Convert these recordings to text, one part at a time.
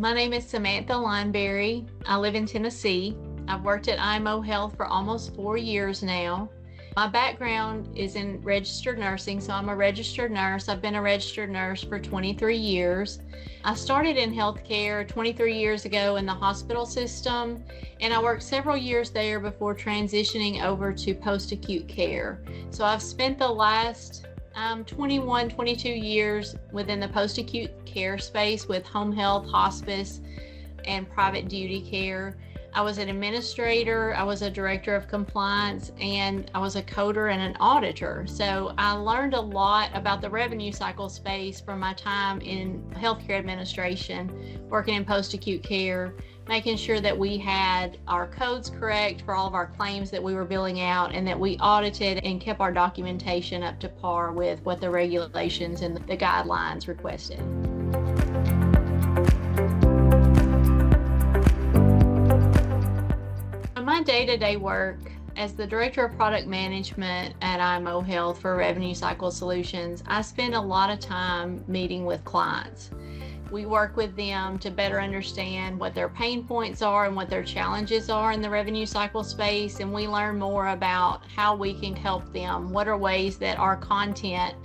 My name is Samantha Lineberry. I live in Tennessee. I've worked at IMO Health for almost 4 years now. My background is in registered nursing, so I'm a registered nurse. I've been a registered nurse for 23 years. I started in healthcare 23 years ago in the hospital system, and I worked several years there before transitioning over to post-acute care. So I've spent the last 22 years within the post-acute care space with home health, hospice, and private duty care. I was an administrator, I was a director of compliance, and I was a coder and an auditor. So I learned a lot about the revenue cycle space from my time in healthcare administration, working in post-acute care, making sure that we had our codes correct for all of our claims that we were billing out, and that we audited and kept our documentation up to par with what the regulations and the guidelines requested. My day-to-day work as the Director of Product Management at IMO Health for Revenue Cycle Solutions, I spend a lot of time meeting with clients. We work with them to better understand what their pain points are and what their challenges are in the revenue cycle space, and we learn more about how we can help them. What are ways that our content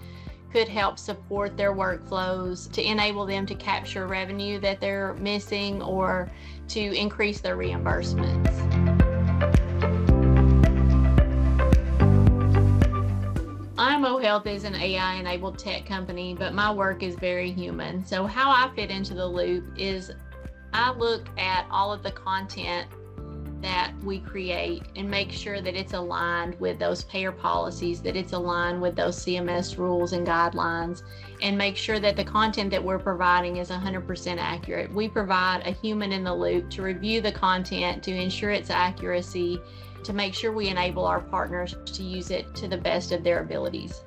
could help support their workflows to enable them to capture revenue that they're missing or to increase their reimbursements. IMO Health is an AI-enabled tech company, but my work is very human. So how I fit into the loop is I look at all of the content that we create and make sure that it's aligned with those payer policies, that it's aligned with those CMS rules and guidelines, and make sure that the content that we're providing is 100% accurate. We provide a human in the loop to review the content, to ensure its accuracy, to make sure we enable our partners to use it to the best of their abilities.